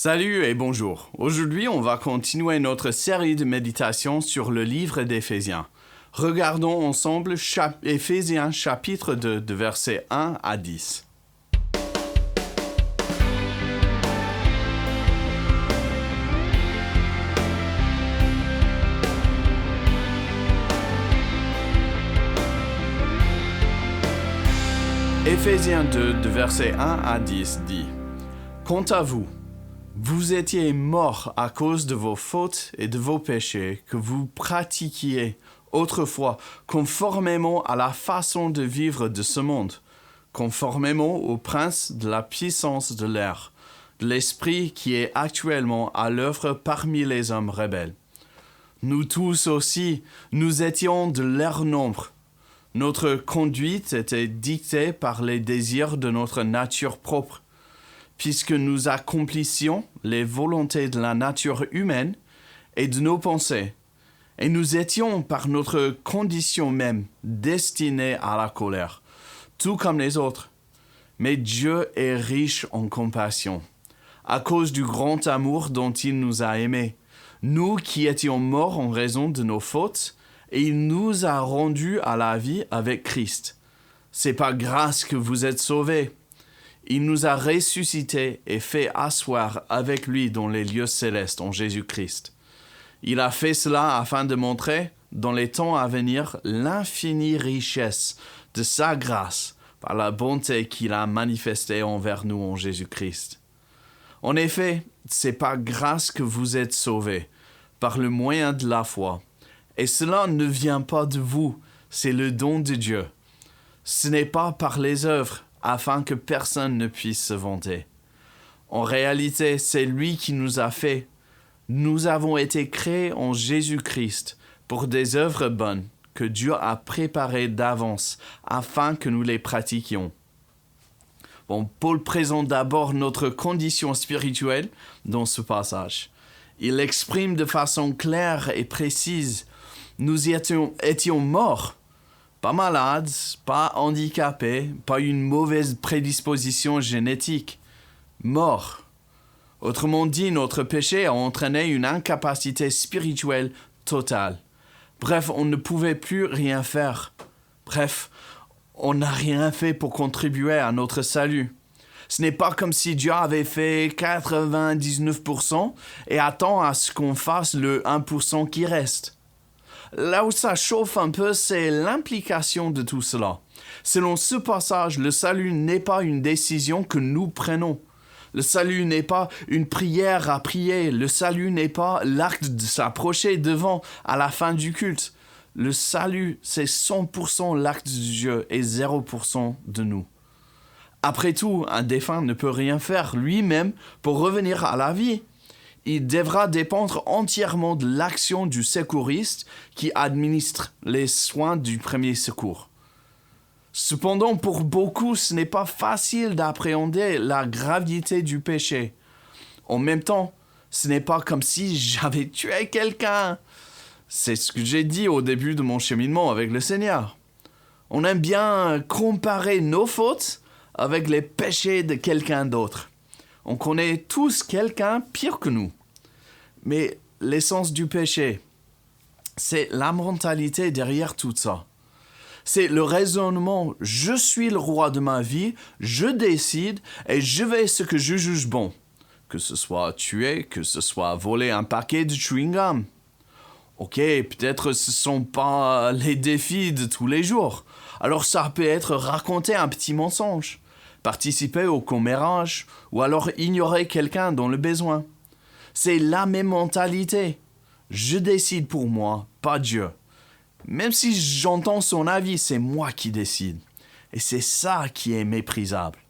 Salut et bonjour. Aujourd'hui, on va continuer notre série de méditations sur le livre d'Éphésiens. Regardons ensemble Éphésiens chapitre 2, de versets 1 à 10. Éphésiens 2, de versets 1 à 10 dit « Quant à vous, vous étiez morts à cause de vos fautes et de vos péchés que vous pratiquiez autrefois conformément à la façon de vivre de ce monde, conformément au prince de la puissance de l'air, de l'esprit qui est actuellement à l'œuvre parmi les hommes rebelles. Nous tous aussi, nous étions de leur nombre. Notre conduite était dictée par les désirs de notre nature propre, puisque nous accomplissions les volontés de la nature humaine et de nos pensées, et nous étions par notre condition même destinés à la colère, tout comme les autres. Mais Dieu est riche en compassion, à cause du grand amour dont il nous a aimés, nous qui étions morts en raison de nos fautes, et il nous a rendus à la vie avec Christ. C'est par grâce que vous êtes sauvés. Il nous a ressuscités et fait asseoir avec lui dans les lieux célestes en Jésus-Christ. Il a fait cela afin de montrer, dans les temps à venir, l'infinie richesse de sa grâce par la bonté qu'il a manifestée envers nous en Jésus-Christ. En effet, c'est par grâce que vous êtes sauvés, par le moyen de la foi. Et cela ne vient pas de vous, c'est le don de Dieu. Ce n'est pas par les œuvres, afin que personne ne puisse se vanter. En réalité, c'est lui qui nous a fait. Nous avons été créés en Jésus-Christ pour des œuvres bonnes que Dieu a préparées d'avance afin que nous les pratiquions. Paul présente d'abord notre condition spirituelle dans ce passage. Il exprime de façon claire et précise. Nous étions morts. Pas malades, pas handicapés, pas une mauvaise prédisposition génétique. Morts. Autrement dit, notre péché a entraîné une incapacité spirituelle totale. Bref, on ne pouvait plus rien faire. Bref, on n'a rien fait pour contribuer à notre salut. Ce n'est pas comme si Dieu avait fait 99% et attend à ce qu'on fasse le 1% qui reste. Là où ça chauffe un peu, c'est l'implication de tout cela. Selon ce passage, le salut n'est pas une décision que nous prenons. Le salut n'est pas une prière à prier. Le salut n'est pas l'acte de s'approcher devant à la fin du culte. Le salut, c'est 100% l'acte de Dieu et 0% de nous. Après tout, un défunt ne peut rien faire lui-même pour revenir à la vie. Il devra dépendre entièrement de l'action du secouriste qui administre les soins du premier secours. Cependant, pour beaucoup, ce n'est pas facile d'appréhender la gravité du péché. En même temps, ce n'est pas comme si j'avais tué quelqu'un. C'est ce que j'ai dit au début de mon cheminement avec le Seigneur. On aime bien comparer nos fautes avec les péchés de quelqu'un d'autre. On connaît tous quelqu'un pire que nous. Mais l'essence du péché, c'est la mentalité derrière tout ça. C'est le raisonnement « je suis le roi de ma vie, je décide et je fais ce que je juge bon ». Que ce soit tuer, que ce soit voler un paquet de chewing-gum. Ok, peut-être ce ne sont pas les défis de tous les jours. Alors ça peut être raconter un petit mensonge, participer au commérage ou alors ignorer quelqu'un dans le besoin. C'est la même mentalité. Je décide pour moi, pas Dieu. Même si j'entends son avis, c'est moi qui décide. Et c'est ça qui est méprisable.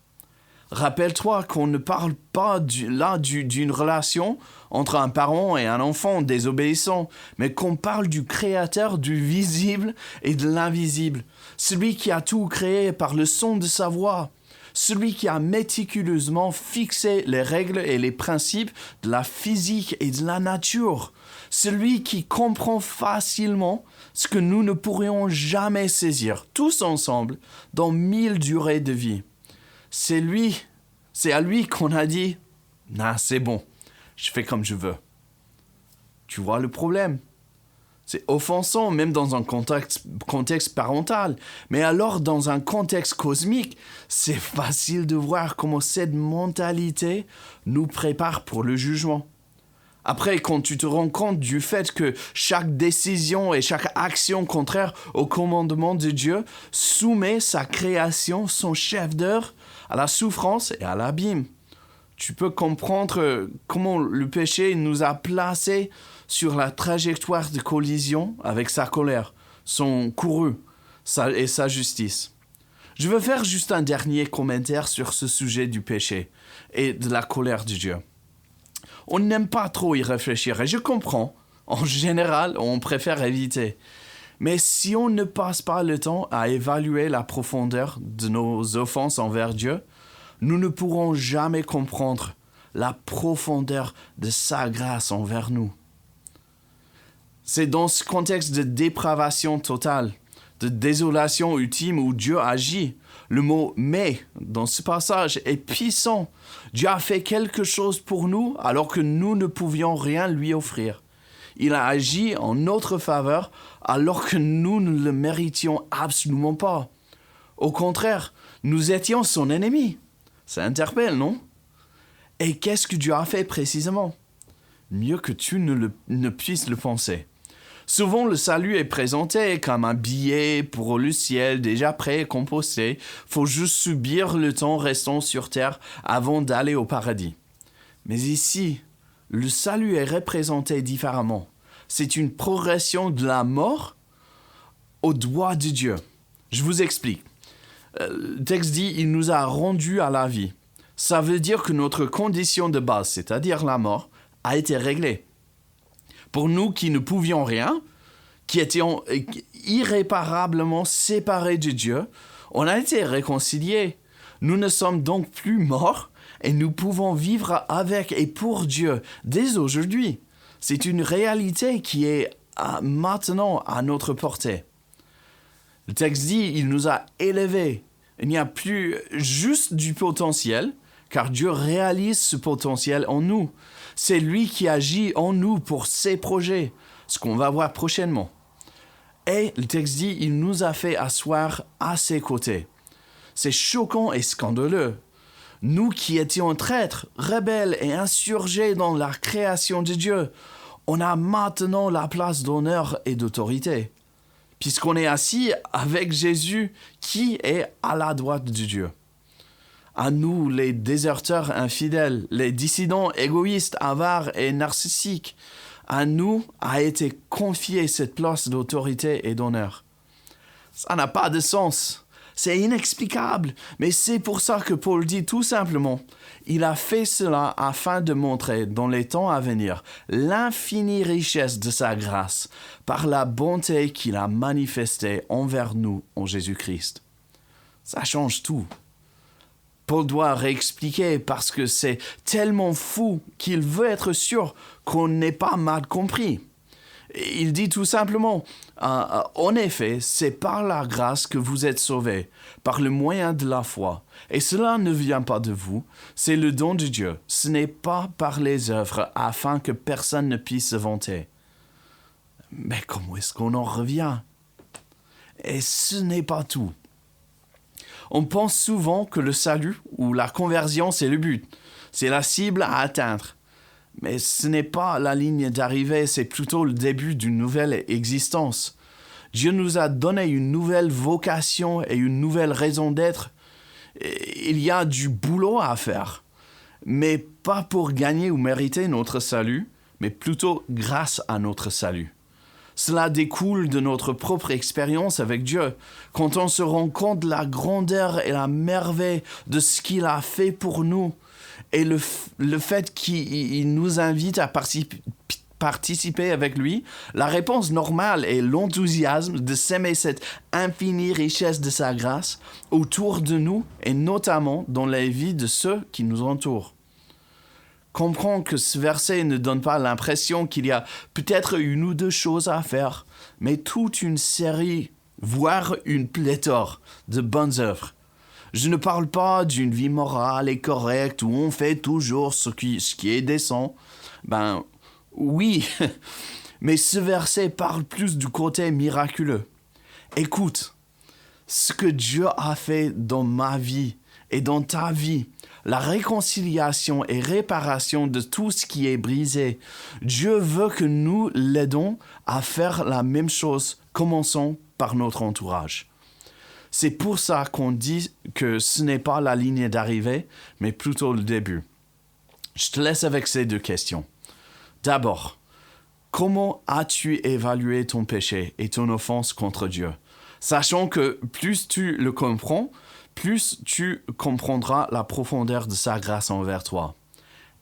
Rappelle-toi qu'on ne parle pas d'une relation entre un parent et un enfant désobéissant, mais qu'on parle du Créateur du visible et de l'invisible, celui qui a tout créé par le son de sa voix, celui qui a méticuleusement fixé les règles et les principes de la physique et de la nature, celui qui comprend facilement ce que nous ne pourrions jamais saisir, tous ensemble, dans 1000 durées de vie. C'est à lui qu'on a dit « Ah, c'est bon, je fais comme je veux. Tu vois le problème? C'est offensant, même dans un contexte parental. Mais alors, dans un contexte cosmique, c'est facile de voir comment cette mentalité nous prépare pour le jugement. Après, quand tu te rends compte du fait que chaque décision et chaque action contraire au commandement de Dieu soumet sa création, son chef-d'œuvre, à la souffrance et à l'abîme, tu peux comprendre comment le péché nous a placés sur la trajectoire de collision avec sa colère, son courroux et sa justice. Je veux faire juste un dernier commentaire sur ce sujet du péché et de la colère de Dieu. On n'aime pas trop y réfléchir et je comprends. En général, on préfère éviter. Mais si on ne passe pas le temps à évaluer la profondeur de nos offenses envers Dieu, nous ne pourrons jamais comprendre la profondeur de sa grâce envers nous. C'est dans ce contexte de dépravation totale, de désolation ultime où Dieu agit. Le mot « mais » dans ce passage est puissant. Dieu a fait quelque chose pour nous alors que nous ne pouvions rien lui offrir. Il a agi en notre faveur alors que nous ne le méritions absolument pas. Au contraire, nous étions son ennemi. Ça interpelle, non? Et qu'est-ce que Dieu a fait précisément? Mieux que tu ne puisses le penser. Souvent, le salut est présenté comme un billet pour le ciel déjà prêt et composté. Faut juste subir le temps restant sur terre avant d'aller au paradis. Mais ici, le salut est représenté différemment. C'est une progression de la mort au doigt de Dieu. Je vous explique. Le texte dit « Il nous a rendus à la vie ». Ça veut dire que notre condition de base, c'est-à-dire la mort, a été réglée. Pour nous qui ne pouvions rien, qui étions irréparablement séparés de Dieu, on a été réconciliés. Nous ne sommes donc plus morts et nous pouvons vivre avec et pour Dieu dès aujourd'hui. C'est une réalité qui est maintenant à notre portée. Le texte dit, il nous a élevés. Il n'y a plus juste du potentiel, car Dieu réalise ce potentiel en nous. C'est lui qui agit en nous pour ses projets, ce qu'on va voir prochainement. Et le texte dit, il nous a fait asseoir à ses côtés. C'est choquant et scandaleux. Nous qui étions traîtres, rebelles et insurgés dans la création de Dieu, on a maintenant la place d'honneur et d'autorité, puisqu'on est assis avec Jésus qui est à la droite de Dieu. À nous, les déserteurs infidèles, les dissidents égoïstes, avares et narcissiques, à nous a été confiée cette place d'autorité et d'honneur. Ça n'a pas de sens. C'est inexplicable, mais c'est pour ça que Paul dit tout simplement, il a fait cela afin de montrer dans les temps à venir l'infinie richesse de sa grâce par la bonté qu'il a manifestée envers nous en Jésus-Christ. Ça change tout. Paul doit réexpliquer parce que c'est tellement fou qu'il veut être sûr qu'on n'ait pas mal compris. Il dit tout simplement, en effet, c'est par la grâce que vous êtes sauvés, par le moyen de la foi. Et cela ne vient pas de vous, c'est le don de Dieu. Ce n'est pas par les œuvres, afin que personne ne puisse se vanter. Mais comment est-ce qu'on en revient? Et ce n'est pas tout. On pense souvent que le salut ou la conversion, c'est le but. C'est la cible à atteindre. Mais ce n'est pas la ligne d'arrivée, c'est plutôt le début d'une nouvelle existence. Dieu nous a donné une nouvelle vocation et une nouvelle raison d'être. Il y a du boulot à faire, mais pas pour gagner ou mériter notre salut, mais plutôt grâce à notre salut. Cela découle de notre propre expérience avec Dieu. Quand on se rend compte de la grandeur et la merveille de ce qu'il a fait pour nous, et le fait qu'il nous invite à participer avec lui, la réponse normale est l'enthousiasme de s'aimer cette infinie richesse de sa grâce autour de nous et notamment dans la vie de ceux qui nous entourent. Comprends que ce verset ne donne pas l'impression qu'il y a peut-être une ou deux choses à faire, mais toute une série, voire une pléthore de bonnes œuvres. Je ne parle pas d'une vie morale et correcte où on fait toujours ce qui est décent. Ben oui, mais ce verset parle plus du côté miraculeux. Écoute, ce que Dieu a fait dans ma vie et dans ta vie, la réconciliation et réparation de tout ce qui est brisé. Dieu veut que nous l'aidons à faire la même chose. Commençons par notre entourage. C'est pour ça qu'on dit que ce n'est pas la ligne d'arrivée, mais plutôt le début. Je te laisse avec ces 2 questions. D'abord, comment as-tu évalué ton péché et ton offense contre Dieu? Sachant que plus tu le comprends, plus tu comprendras la profondeur de sa grâce envers toi.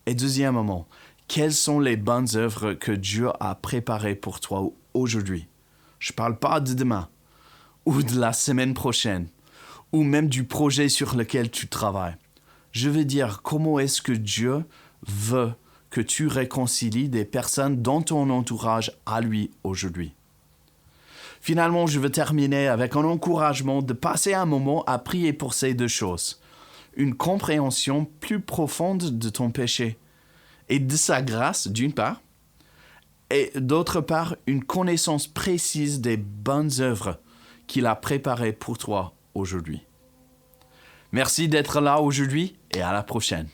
Et deuxièmement, quelles sont les bonnes œuvres que Dieu a préparées pour toi aujourd'hui? Je ne parle pas de demain, ou de la semaine prochaine, ou même du projet sur lequel tu travailles. Je veux dire, comment est-ce que Dieu veut que tu réconcilies des personnes dans ton entourage à lui aujourd'hui? Finalement, je veux terminer avec un encouragement de passer un moment à prier pour ces 2 choses. Une compréhension plus profonde de ton péché et de sa grâce, d'une part, et d'autre part, une connaissance précise des bonnes œuvres qu'il a préparées pour toi aujourd'hui. Merci d'être là aujourd'hui et à la prochaine.